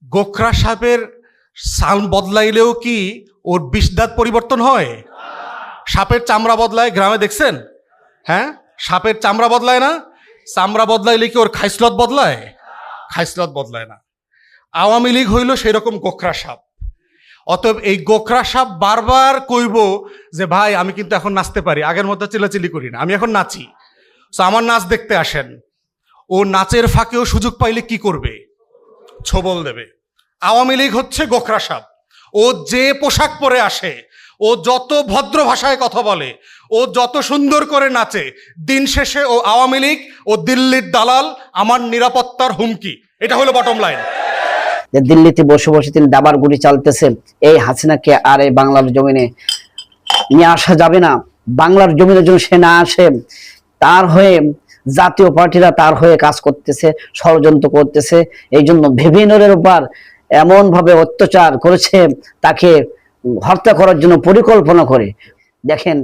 গোখরা সাপের সাল বদলাইলেও কি ওর বিষ দাঁত পরিবর্তন হয়? সাপের চামড়া বদলায়, গ্রামে দেখছেন? হ্যাঁ, সাপের চামড়া বদলায় না? চামড়া বদলাইলে কি ওর খাইসলত বদলায়? খাইসলত বদলায় না। আওয়ামী লীগ হইল সেই রকম গোখরা সাপ। অতএব এই গোখরা সাপ বারবার কইব যে ভাই আমি কিন্তু এখন নাচতে পারি, আগের মতো চিল্লাচিল্লি করি না, আমি এখন নাচি, তো আমার নাচ দেখতে আসেন। ও নাচের ফাঁকেও সুযোগ পাইলে কি করবে? ছোবল দেবে। আওয়ামী লীগ হচ্ছে গোখরা সাপ। ও যে পোশাক পরে আসে, ও যত ভদ্র ভাষায় কথা বলে, ও যত সুন্দর করে নাচে, দিন শেষে ও আওয়ামী লীগ, ও দিল্লির দালাল, আমার নিরাপত্তার হুমকি। এটা হলো বটম লাইন। দিল্লিতে বসে বসে তিনি দাবার গুলি চালতেছেন। এই হাসিনাকে আর এই বাংলার জমিনে নিয়ে আসা যাবে না। বাংলার জমিনের জন্য সে না আসে, তার হয়ে জাতীয় পার্টিরা তার হয়ে কাজ করতেছে, ষড়যন্ত্র করতেছে। এই জন্য ভিভিনরের উপর এমন ভাবে অত্যাচার করেছে, তাকে হত্যা করার জন্য পরিকল্পনা করে। দেখেন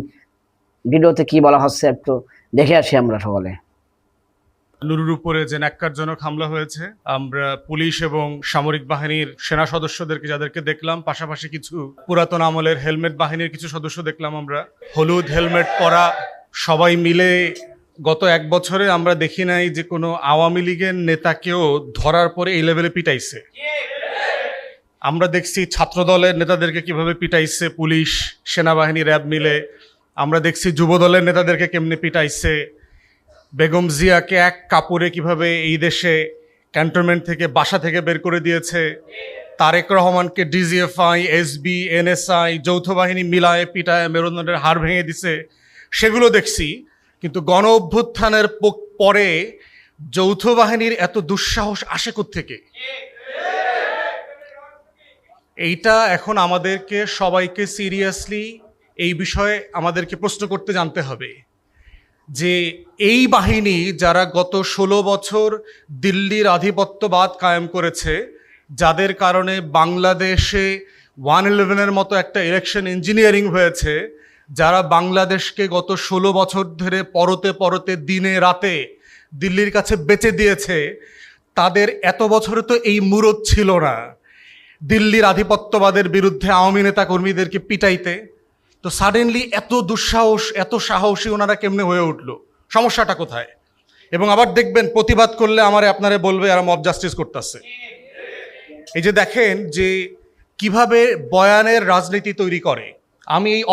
ভিডিওতে কি বলা হচ্ছে, একটু দেখে আসি আমরা সকলে। নুরুর উপরে যে ন্যাক্কারজনক হামলা হয়েছে, আমরা পুলিশ এবং সামরিক বাহিনীর সেনা সদস্যদেরকে যাদেরকে দেখলাম, পাশাপাশি কিছু পুরাতন আমলের হেলমেট বাহিনীর কিছু সদস্য দেখলাম। আমরা হলুদ হেলমেট পরা সবাই মিলে গত এক বছরে আমরা দেখি নাই যে কোনো আওয়ামী লীগের নেতাকেও ধরার পরে এই লেভেলে পিটাইছে। আমরা দেখছি ছাত্র দলের নেতাদেরকে কিভাবে পিটাইছে পুলিশ, সেনাবাহিনী, র্যাব মিলে। আমরা দেখছি যুব দলের নেতাদেরকে কেমনে পিটাইছে। বেগম জিয়াকে এক কাপড়ে কিভাবে এই দেশে ক্যান্টনমেন্ট থেকে, বাসা থেকে বের করে দিয়েছে। তারেক রহমানকে ডিজিএফআই, এসবি, এনএসআই, যৌথ বাহিনী মিলায় পিটায় মেরুদণ্ডের হাড় ভেঙে দিছে, সেগুলো দেখছি। কিন্তু গণ অভ্যুত্থানের পরে যৌথ বাহিনীর এত দুঃসাহস আসে কোত্থেকে? এইটা এখন আমাদেরকে সবাইকে সিরিয়াসলি এই বিষয়ে আমাদেরকে প্রশ্ন করতে জানতে হবে যে এই বাহিনী যারা গত 16 বছর দিল্লির আধিপত্যবাদ কায়েম করেছে, যাদের কারণে বাংলাদেশে 111-এর মতো একটা ইলেকশন ইঞ্জিনিয়ারিং হয়েছে, যারা বাংলাদেশকে গত 16 বছর ধরে পরতে পরতে দিনে রাতে দিল্লির কাছে বেচে দিয়েছে, তাদের এত বছরে তো এই মুরত ছিল না দিল্লির আধিপত্যবাদের বিরুদ্ধে আওয়ামী নেতা কর্মীদেরকে পিটাইতে। তো সাডেনলি এত দুঃসাহস, এত সাহসী ওনারা কেমনে হয়ে উঠলো? সমস্যাটা কোথায়? এবং আবার দেখবেন প্রতিবাদ করলে আমারে আপনারে বলবে আর মব জাস্টিস করতেছে। এই যে দেখেন যে কিভাবে বয়ানের রাজনীতি তৈরি করে। আমি এই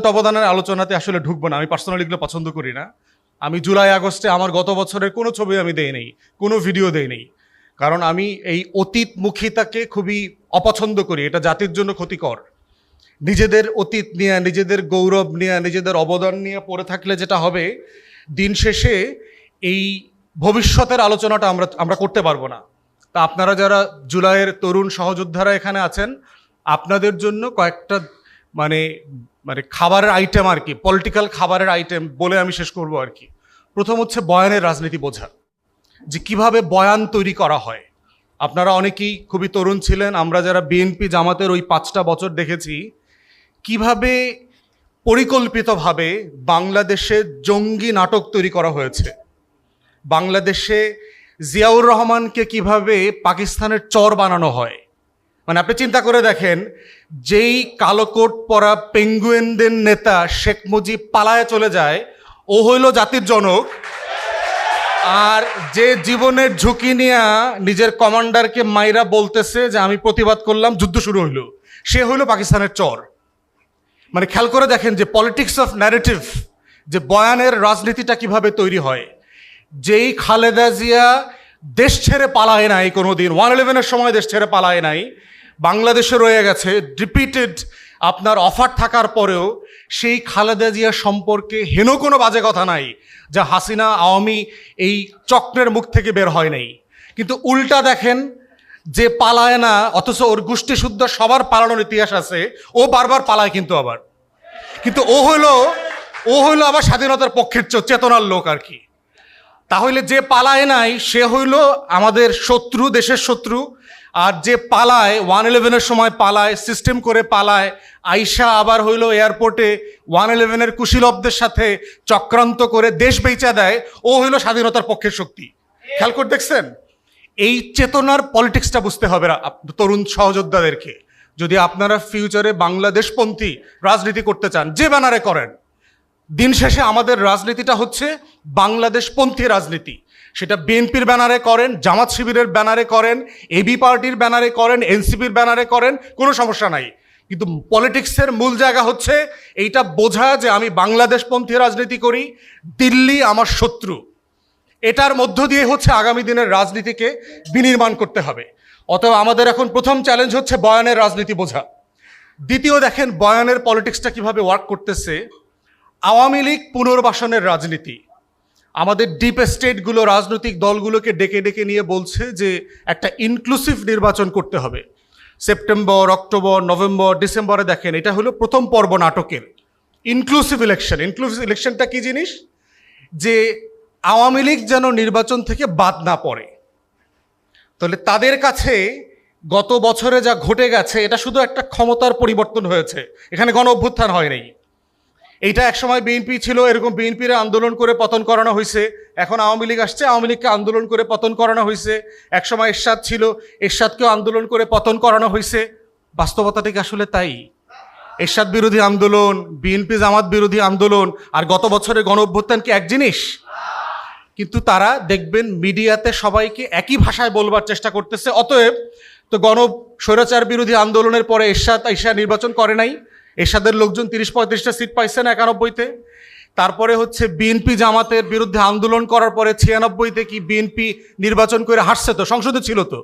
অবদানের আলোচনাতে আসলে ঢুকবো না, আমি পার্সোনালি এগুলো পছন্দ করি না। আমি জুলাই আগস্টে আমার গত বছরের কোনো ছবি আমি দেই নেই, কোনো ভিডিও দেই নেই, কারণ আমি এই অতীতমুখিতাকে খুবই অপছন্দ করি। এটা জাতির জন্য ক্ষতিকর। নিজেদের অতীত নিয়ে, নিজেদের গৌরব নিয়ে, নিজেদের অবদান নিয়ে পড়ে থাকলে যেটা হবে, দিন শেষে এই ভবিষ্যতের আলোচনাটা আমরা করতে পারবো না। তা আপনারা যারা জুলাইয়ের তরুণ সহযোদ্ধারা এখানে আছেন, আপনাদের জন্য কয়েকটা মানে খাবারের আইটেম আর কি, পলিটিক্যাল খাবারের আইটেম বলে আমি শেষ করবো আর কি। প্রথম হচ্ছে বয়ানের রাজনীতি বোঝা, যে কিভাবে বয়ান তৈরি করা হয়। আপনারা অনেকেই খুবই তরুণ ছিলেন, আমরা যারা বিএনপি জামাতের ওই 5টা বছর দেখেছি কিভাবে পরিকল্পিতভাবে বাংলাদেশে জঙ্গি নাটক তৈরি করা হয়েছে। বাংলাদেশে জিয়াউর রহমানকে কিভাবে পাকিস্তানের চর বানানো হয়। মানে আপনি চিন্তা করে দেখেন, যেই কালো কোট পরা পেঙ্গুয়েনদের নেতা শেখ মুজিব পালায় চলে যায়, ও হইল জাতির জনক। আর যে জীবনের ঝুঁকি নিয়ে নিজের কমান্ডারকে মাইরা বলতেছে যে আমি প্রতিবাদ করলাম, যুদ্ধ শুরু হইল, সে হইল পাকিস্তানের চর। মানে খেয়াল করে দেখেন যে পলিটিক্স অফ ন্যারেটিভ, যে বয়ানের রাজনীতিটা কিভাবে তৈরি হয়। যেই খালেদা জিয়া দেশ ছেড়ে পালায় নাই কোনোদিন, 111-এর সময় দেশ ছেড়ে পালায় নাই, বাংলাদেশে রয়ে গেছে, রিপিটেড আপনার অফার থাকার পরেও সেই খালেদা জিয়া সম্পর্কে হেন কোনো বাজে কথা নাই যা হাসিনা আওয়ামী এই চক্রের মুখ থেকে বের হয় নাই। কিন্তু উল্টা দেখেন, যে পালায় না অথচ ওর গোষ্ঠী শুদ্ধ সবার পালানোর ইতিহাস আছে, ও বারবার পালায় কিন্তু ও হইল আবার স্বাধীনতার পক্ষের চেতনার লোক আর কি। তাহলে যে পালায় নাই সে হইল আমাদের শত্রু, দেশের শত্রু। আর যে পালায় 111-এর সময় পালায়, সিস্টেম করে পালায়, আইসা আবার হইল এয়ারপোর্টে 111-এর কুশীলবদের সাথে চক্রান্ত করে দেশ বেচা দেয়, ও হইল স্বাধীনতার পক্ষের শক্তি। খেয়াল করে দেখছেন? এই চেতনার পলিটিক্সটা বুঝতে হবে তরুণ সহযোদ্ধাদেরকে। যদি আপনারা ফিউচারে বাংলাদেশপন্থী রাজনীতি করতে চান, যে ব্যানারে করেন, দিন শেষে আমাদের রাজনীতিটা হচ্ছে বাংলাদেশপন্থী রাজনীতি। সেটা বিএনপির ব্যানারে করেন, জামাত শিবিরের ব্যানারে করেন, এবি পার্টির ব্যানারে করেন, এনসিপির ব্যানারে করেন, কোনো সমস্যা নাই। কিন্তু পলিটিক্সের মূল জায়গা হচ্ছে এইটা বোঝা যে আমি বাংলাদেশপন্থী রাজনীতি করি, দিল্লি আমার শত্রু। এটার মধ্য দিয়ে হচ্ছে আগামী দিনের রাজনীতিকে বিনির্মাণ করতে হবে। অতএব আমাদের এখন প্রথম চ্যালেঞ্জ হচ্ছে বয়ানের রাজনীতি বোঝা। দ্বিতীয়, দেখেন বয়ানের পলিটিক্সটা কিভাবে ওয়ার্ক করতেছে। আওয়ামী লীগ পুনর্বাসনের রাজনীতি, আমাদের ডিপ স্টেটগুলো রাজনৈতিক দলগুলোকে ডেকে ডেকে নিয়ে বলছে যে একটা ইনক্লুসিভ নির্বাচন করতে হবে। সেপ্টেম্বর, অক্টোবর, নভেম্বর, ডিসেম্বরে দেখেন এটা হলো প্রথম পর্ব নাটকের ইনক্লুসিভ ইলেকশন। ইনক্লুসিভ ইলেকশনটা কি জিনিস? যে আওয়ামী লীগ যেন নির্বাচন থেকে বাদ না পড়ে। তাহলে তাদের কাছে গত বছরে যা ঘটে গেছে এটা শুধু একটা ক্ষমতার পরিবর্তন হয়েছে, এখানে গণ অভ্যুত্থান হয়নি। এইটা একসময় বিএনপি ছিল, এরকম বিএনপির আন্দোলন করে পতন করানো হয়েছে। এখন আওয়ামী লীগ আসছে, আওয়ামী লীগকে আন্দোলন করে পতন করানো হয়েছে। একসময় এরশাদ ছিল, এরশাদকেও আন্দোলন করে পতন করানো হয়েছে। বাস্তবতাটা কি আসলে তাই? এরশাদ বিরোধী আন্দোলন, বিএনপি জামাত বিরোধী আন্দোলন আর গত বছরের গণ অভ্যুত্থান কি এক জিনিস? কিন্তু তারা দেখবেন মিডিয়াতে সবাইকে একই ভাষায় বলবার চেষ্টা করতেছে। অতএব তো স্বৈরাচার বিরোধী আন্দোলনের পরে এরশাদ নির্বাচন করে নাই, এরশাদের লোকজন 30-35টা সিট পাইছে না 91-তে। তারপরে হচ্ছে বিএনপি জামাতের বিরুদ্ধে আন্দোলন করার পরে 96-তে কি বিএনপি নির্বাচন করে হাসছে, তো সংসদে ছিল তো।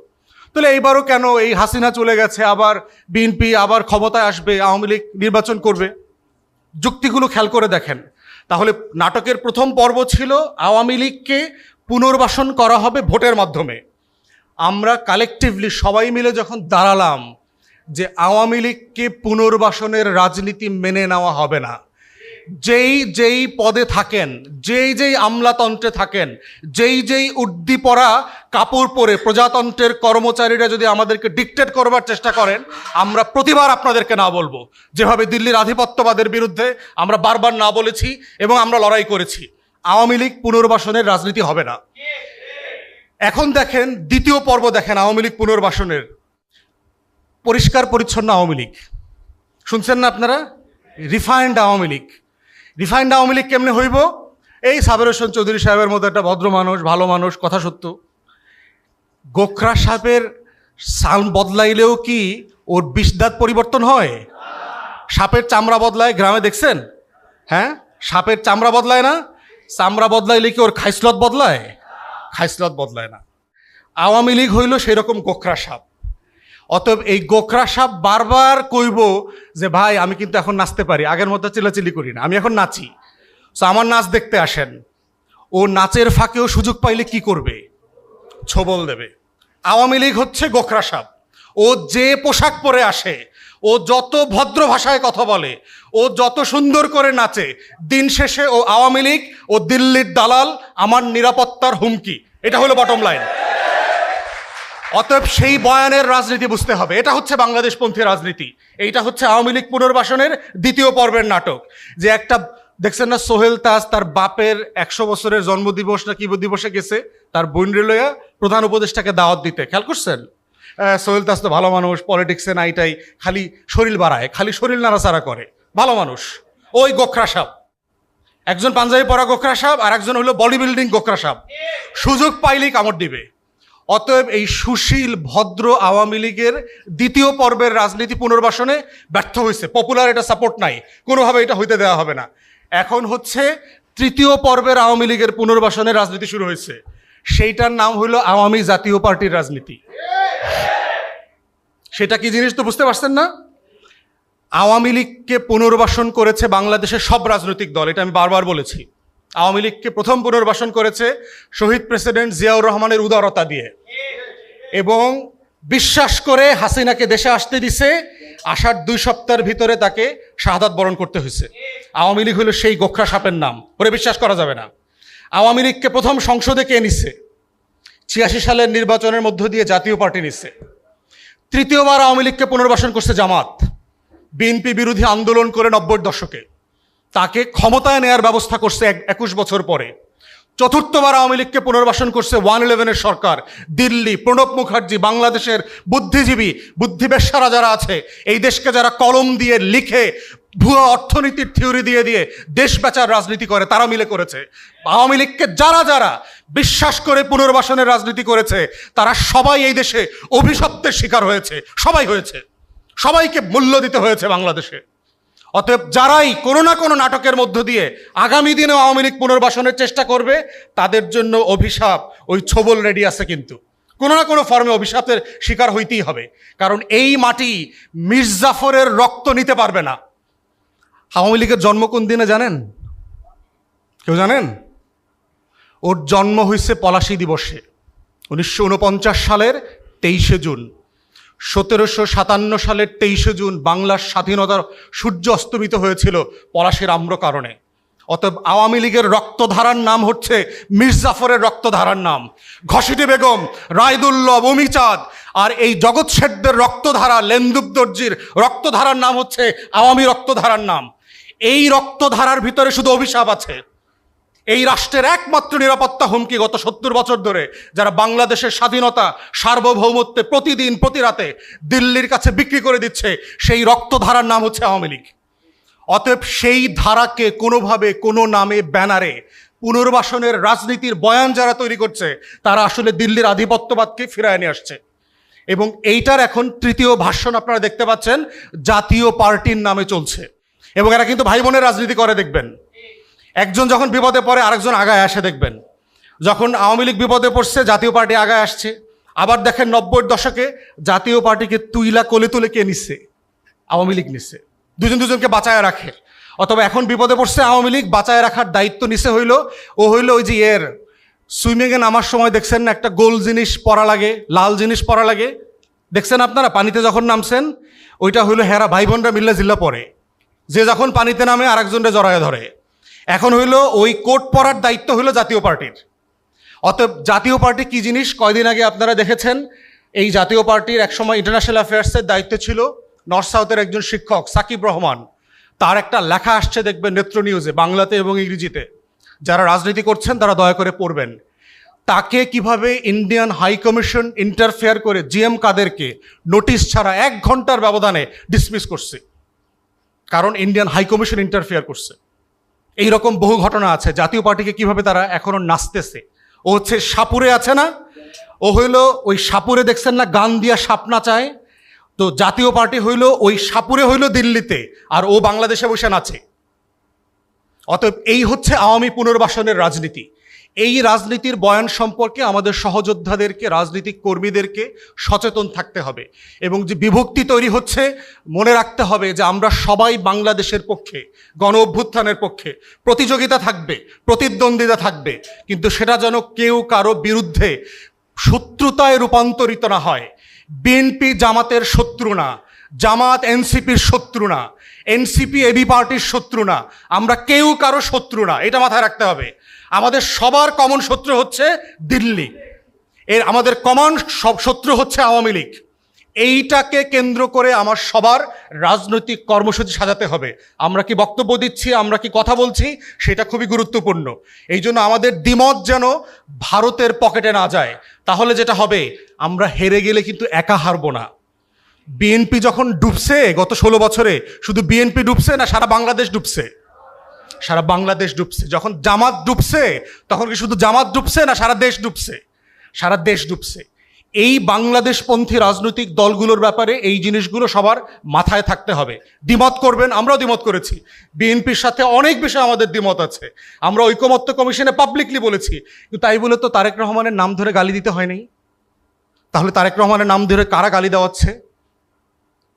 তাহলে এইবারও কেন এই হাসিনা চলে গেছে, আবার বিএনপি আবার ক্ষমতায় আসবে, আওয়ামী লীগ নির্বাচন করবে? যুক্তিগুলো খেয়াল করে দেখেন। তাহলে নাটকের প্রথম পর্ব ছিল আওয়ামী লীগকে পুনর্বাসন করা হবে ভোটের মাধ্যমে। আমরা কালেকটিভলি সবাই মিলে যখন দাঁড়ালাম যে আওয়ামী লীগকে পুনর্বাসনের রাজনীতি মেনে নেওয়া হবে না, যেই পদে থাকেন, যেই আমলাতন্ত্রে থাকেন, যেই উর্দি পরা কাপড় পরে প্রজাতন্ত্রের কর্মচারীরা যদি আমাদেরকে ডিকটেট করবার চেষ্টা করেন, আমরা প্রতিবার আপনাদেরকে না বলবো। যেভাবে দিল্লির আধিপত্যবাদের বিরুদ্ধে আমরা বারবার না বলেছি এবং আমরা লড়াই করেছি, আওয়ামী লীগ পুনর্বাসনের রাজনীতি হবে না। এখন দেখেন দ্বিতীয় পর্ব, দেখেন আওয়ামী লীগ পুনর্বাসনের। পরিষ্কার পরিচ্ছন্ন আওয়ামী লীগ শুনছেন না আপনারা? রিফাইন্ড আওয়ামী লীগ। রিফাইন্ড আওয়ামী লীগ কেমনে হইব? এই সাবের হোসেন চৌধুরী সাহেবের মতো একটা ভদ্র মানুষ, ভালো মানুষ, কথা সত্য। গোখরা সাহেবের সাল বদলাইলেও কি ওর বিষদাঁত পরিবর্তন হয়? সাপের চামড়া বদলায়, গ্রামে দেখছেন? হ্যাঁ, সাপের চামড়া বদলায় না? চামড়া বদলাইলে কি ওর খাইসলত বদলায়? খাইসলত বদলায় না। আওয়ামী লীগ হইল সেরকম গোখরা সাপ। অতএব এই গোখরা সাপ বারবার কইব যে ভাই আমি কিন্তু এখন নাচতে পারি, আগের মতো চিল্লাচিল্লি করি না, আমি এখন নাচি, সো আমার নাচ দেখতে আসেন। ও নাচের ফাঁকেও সুযোগ পাইলে কি করবে? ছোবল দেবে। আওয়ামী লীগ হচ্ছে গোখরা সাপ। ও যে পোশাক পরে আসে, ও যত ভদ্র ভাষায় কথা বলে, ও যত সুন্দর করে নাচে, দিন শেষে ও আওয়ামী লীগ, ও দিল্লির দালাল, আমার নিরাপত্তার হুমকি। এটা হলো বটম লাইন। অতএব সেই বয়ানের রাজনীতি বুঝতে হবে। এটা হচ্ছে বাংলাদেশপন্থী রাজনীতি। এইটা হচ্ছে আওয়ামী লীগ পুনর্বাসনের দ্বিতীয় পর্বের নাটক। যে একটা দেখছেন না, সোহেল তাজ তার বাপের 100 বছরের জন্মদিবস না কি দিবসে গেছে তার বোন রেলয়া প্রধান উপদেষ্টাকে দাওয়াত দিতে, খেয়াল করছেন? সোহেল তাজ তো ভালো মানুষ, পলিটিক্সে নাইটাই খালি শরীর বাড়ায়, খালি শরীর নাড়াচাড়া করে, ভালো মানুষ। ওই গোখরা সাপ, একজন পাঞ্জাবি পরা গোখরা সাপ আর একজন হলো বডি বিল্ডিং গোখরা সাপ, সুযোগ পাইলেই কামড় দিবে। অতএব এই সুশীল ভদ্র আওয়ামী লীগের দ্বিতীয় পর্বের রাজনীতি পুনর্বাসনে ব্যর্থ হয়েছে। পপুলার এটা সাপোর্ট নাই, কোনোভাবে এটা হইতে দেওয়া হবে না। এখন হচ্ছে তৃতীয় পর্বের আওয়ামী লীগের পুনর্বাসনের রাজনীতি শুরু হয়েছে। সেইটার নাম হইল আওয়ামী জাতীয় পার্টির রাজনীতি। সেটা কি জিনিস তো বুঝতে পারছেন না? আওয়ামী লীগকে পুনর্বাসন করেছে বাংলাদেশের সব রাজনৈতিক দল, এটা আমি বারবার বলেছি। আওয়ামী লীগকে প্রথম পুনর্বাসন করেছে শহীদ প্রেসিডেন্ট জিয়াউর রহমানের উদারতা দিয়ে, এবং বিশ্বাস করে হাসিনাকে দেশে আসতে দিছে। আসার 2 সপ্তাহের ভিতরে তাকে শাহাদাত বরণ করতে হয়েছে। আওয়ামী লীগ হলো সেই গোখরা সাপের নাম, ওরে বিশ্বাস করা যাবে না। আওয়ামী লীগকে প্রথম সংসদে কে নিচ্ছে? 86 সালের নির্বাচনের মধ্য দিয়ে জাতীয় পার্টি নিচ্ছে। তৃতীয়বার আওয়ামী লীগকে পুনর্বাসন করছে জামাত, বিএনপি বিরোধী আন্দোলন করে 90-এর দশকে। তাকে ক্ষমতায় নেয়ার ব্যবস্থা করছে 21 বছর পরে। চতুর্থবার আওয়ামী লীগকে পুনর্বাসন করছে 111-এর সরকার। দিল্লি, প্রণব মুখার্জি, বাংলাদেশের বুদ্ধিজীবী, বুদ্ধিবেশ্যারা যারা আছে, এই দেশকে যারা কলম দিয়ে লিখে ভুয়া অর্থনীতির থিওরি দিয়ে দিয়ে দেশ বেচার রাজনীতি করে, তারা মিলে করেছে। আওয়ামী লীগকে যারা যারা বিশ্বাস করে পুনর্বাসনের রাজনীতি করেছে, তারা সবাই এই দেশে অভিশপ্তের শিকার হয়েছে। সবাই হয়েছে, সবাইকে মূল্য দিতে হয়েছে বাংলাদেশে। অতএব যারাই কোনো না কোনো নাটকের মধ্য দিয়ে আগামী দিনে আওয়ামী লীগ পুনর্বাসনের চেষ্টা করবে, তাদের জন্য অভিশাপ ওই ছবল রেডি আছে। কিন্তু কোনো না কোনো ফর্মে অভিশাপের শিকার হইতেই হবে, কারণ এই মাটি মীর জাফরের রক্ত নিতে পারবে না। আওয়ামী লীগের জন্ম কোন দিনে জানেন? কেউ জানেন? ওর জন্ম হয়েছে পলাশী দিবসে, 1949 সালের 23শে জুন। 1757 সালের 23শে জুন বাংলার স্বাধীনতার সূর্য অস্তমিত হয়েছিল পলাশীর আম্র কারণে। অতএব আওয়ামী লীগের রক্তধারার নাম হচ্ছে মীর জাফরের রক্তধারার নাম। ঘসিটি বেগম, রায়দুল্লভ, অমিচাঁদ আর এই জগৎ শেঠদের রক্তধারা, লেন্দুব দর্জির রক্তধারার নাম হচ্ছে আওয়ামী রক্তধারার নাম। এই রক্তধারার ভিতরে শুধু অভিশাপ আছে। এই রাষ্ট্রের একমাত্র নিরাপত্তা হুমকি গত 70 বছর ধরে যারা বাংলাদেশের স্বাধীনতা, সার্বভৌমত্বে প্রতিদিন প্রতি রাতে দিল্লির কাছে বিক্রি করে দিচ্ছে, সেই রক্তধারার নাম হচ্ছে আওয়ামী লীগ। অতএব সেই ধারাকে কোনোভাবে কোনো নামে ব্যানারে পুনর্বাসনের রাজনীতির বয়ান যারা তৈরি করছে, তারা আসলে দিল্লির আধিপত্যবাদকে ফিরায় নিয়ে আসছে। এবং এইটার এখন তৃতীয় ভাষণ আপনারা দেখতে পাচ্ছেন, জাতীয় পার্টির নামে চলছে। এবং এরা কিন্তু ভাই বোনের রাজনীতি করে, দেখবেন একজন যখন বিপদে পড়ে আরেকজন আগায় আসে। দেখবেন যখন আওয়ামী লীগ বিপদে পড়ছে, জাতীয় পার্টি আগায় আসছে। আবার দেখেন 90-এর দশকে জাতীয় পার্টিকে তুইলা কোলে তুলে কে নিচ্ছে? আওয়ামী লীগ নিচ্ছে, দুজনকে বাঁচায় রাখে। অথবা এখন বিপদে পড়ছে আওয়ামী লীগ, বাঁচায় রাখার দায়িত্ব নিছে হইল ওই যে সুইমিংয়ে নামার সময় দেখছেন না, একটা গোল জিনিস পরা লাগে, লাল জিনিস পরা লাগে, দেখছেন আপনারা পানিতে যখন নামছেন? ওইটা হইলো হেরা ভাই বোনরা মিল্লা জিল্লা পরে, যে যখন পানিতে নামে আরেকজনটা জড়ায় ধরে। এখন হইল ওই কোট পরার দায়িত্ব হইল জাতীয় পার্টির। অতএব জাতীয় পার্টি কি জিনিস কয়দিন আগে আপনারা দেখেছেন। এই জাতীয় পার্টির একসময় ইন্টারন্যাশনাল অ্যাফেয়ার্সের দায়িত্বে ছিল নর্থ সাউথের একজন শিক্ষক সাকিব রহমান। তার একটা লেখা আসছে, দেখবেন নেত্র নিউজে, বাংলাতে এবং ইংরেজিতে। যারা রাজনীতি করছেন তারা দয়া করে পড়বেন। তাকে কিভাবে ইন্ডিয়ান হাই কমিশন ইন্টারফেয়ার করে জিএম কাদেরকে নোটিশ ছাড়া 1 ঘন্টার ব্যবধানে ডিসমিস করছে, কারণ ইন্ডিয়ান হাই কমিশন ইন্টারফেয়ার করছে। এইরকম বহু ঘটনা আছে। জাতীয় পার্টিকে কিভাবে তারা এখনো নাচতেছে। ও হচ্ছে সাপুরে আছে না, ও হইল ওই সাপুরে, দেখছেন না গান দিয়া সাপ নাচায়? তো জাতীয় পার্টি হইল ওই সাপুরে, হইল দিল্লিতে, আর ও বাংলাদেশে বসে নাচে। অতএব এই হচ্ছে আওয়ামী পুনর্বাসনের রাজনীতি। এই রাজনীতির বয়ান সম্পর্কে আমাদের সহযোদ্ধাদেরকে, রাজনৈতিক কর্মীদেরকে সচেতন থাকতে হবে। এবং যে বিভক্তি তৈরি হচ্ছে, মনে রাখতে হবে যে আমরা সবাই বাংলাদেশের পক্ষে, গণ অভ্যুত্থানের পক্ষে। প্রতিযোগিতা থাকবে, প্রতিদ্বন্দ্বিতা থাকবে, কিন্তু সেটা যেন কেউ কারো বিরুদ্ধে শত্রুতায় রূপান্তরিত না হয়। বিএনপি জামাতের শত্রু না, জামাত এনসিপির শত্রু না, এনসিপি এবি পার্টির শত্রু না, আমরা কেউ কারো শত্রু না, এটা মাথায় রাখতে হবে। আমাদের সবার কমন শত্রু হচ্ছে দিল্লি, আমাদের কমন সব শত্রু হচ্ছে আওয়ামী লীগ। এইটাকে কেন্দ্র করে আমার সবার রাজনৈতিক কর্মসূচি সাজাতে হবে। আমরা কি বক্তব্য দিচ্ছি, আমরা কি কথা বলছি, সেটা খুবই গুরুত্বপূর্ণ। এই জন্য আমাদের দ্বিমত যেন ভারতের পকেটে না যায়। তাহলে যেটা হবে, আমরা হেরে গেলে কিন্তু একা হারবো না। বিএনপি যখন ডুবছে গত 16 বছরে, শুধু বিএনপি ডুবছে না, সারা বাংলাদেশ ডুবছে। সারা বাংলাদেশ ডুবছে। যখন জামাত ডুবছে, তখন কি শুধু জামাত ডুবছে না, সারা দেশ ডুবছে? সারা দেশ ডুবছে। এই বাংলাদেশপন্থী রাজনৈতিক দলগুলোর ব্যাপারে এই জিনিসগুলো সবার মাথায় থাকতে হবে। দ্বিমত করবেন, আমরাও দ্বিমত করেছি। বিএনপির সাথে অনেক বিষয় আমাদের দ্বিমত আছে। আমরা ঐকমত্য কমিশনে পাবলিকলি বলেছি, কিন্তু তাই বলে তো তারেক রহমানের নাম ধরে গালি দিতে হয় নাই। তাহলে তারেক রহমানের নাম ধরে কারা গালি দেওয়াচ্ছে?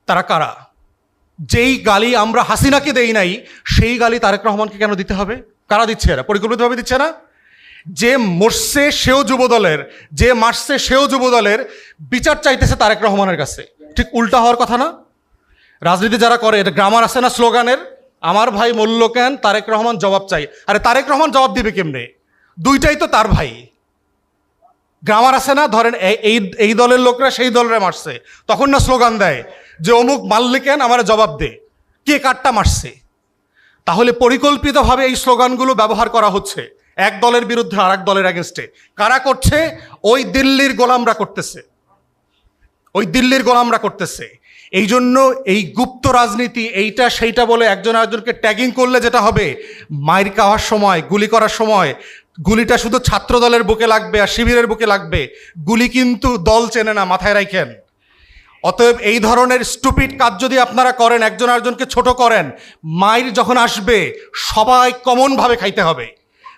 তারা কারা? যেই গালি আমরা হাসিনাকে দেই নাই, সেই গালি তারেক রহমানকে কেন দিতে হবে? কারা দিচ্ছে? এরা পরিকল্পিতভাবে দিচ্ছে না? যে মরছে সেও যুবদলের, যে মারছে সেও যুবদলের, বিচার চাইতেছে তারেক রহমানের কাছে। ঠিক উল্টা হওয়ার কথা না? রাজনীতি যারা করে, এটা গ্রামার আছে না স্লোগানের, আমার ভাই মূল্য কেন, তারেক রহমান জবাব চাই। আরে তারেক রহমান জবাব দিবে কেমনে? দুইটাই তো তার ভাই। গ্রামার আছে না, ধরেন এই দলের লোকরা সেই দলের মারছে, তখন না স্লোগান দেয় যে অমুক মারলে কেন, আমার জবাব দে, কে কারটা মারছে। তাহলে পরিকল্পিতভাবে এই স্লোগানগুলো ব্যবহার করা হচ্ছে। এক দলের বিরুদ্ধে আর এক দলের অ্যাগেনস্টে। কারা করছে? ওই দিল্লির গোলামরা করতেছে, ওই দিল্লির গোলামরা করতেছে। এই জন্য এই গুপ্ত রাজনীতি, এইটা সেইটা বলে একজন আরেকজনকে ট্যাগিং করলে যেটা হবে, মাইর খাওয়ার সময়, গুলি করার সময় গুলিটা শুধু ছাত্র দলের বুকে লাগবে আর শিবিরের বুকে লাগবে, গুলি কিন্তু দল চেনে না, মাথায় রাখেন। অতএব এই ধরনের স্টুপিড কাজ যদি আপনারা করেন, একজন আরেকজনকে ছোট করেন, মাইর যখন আসবে সবাই কমনভাবে খাইতে হবে।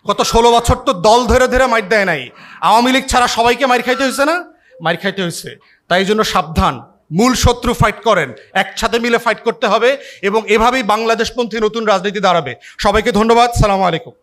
গত 16 বছর তো দল ধরে ধরে মাইর দেয় নাই, আওয়ামী লীগ ছাড়া সবাইকে মাইর খাইতে হয়েছে না? মাইর খাইতে হয়েছে। তাই জন্য সাবধান, মূল শত্রু ফাইট করেন, একসাথে মিলে ফাইট করতে হবে এবং এভাবেই বাংলাদেশপন্থী নতুন রাজনীতি দাঁড়াবে। সবাইকে ধন্যবাদ, সালামু আলাইকুম।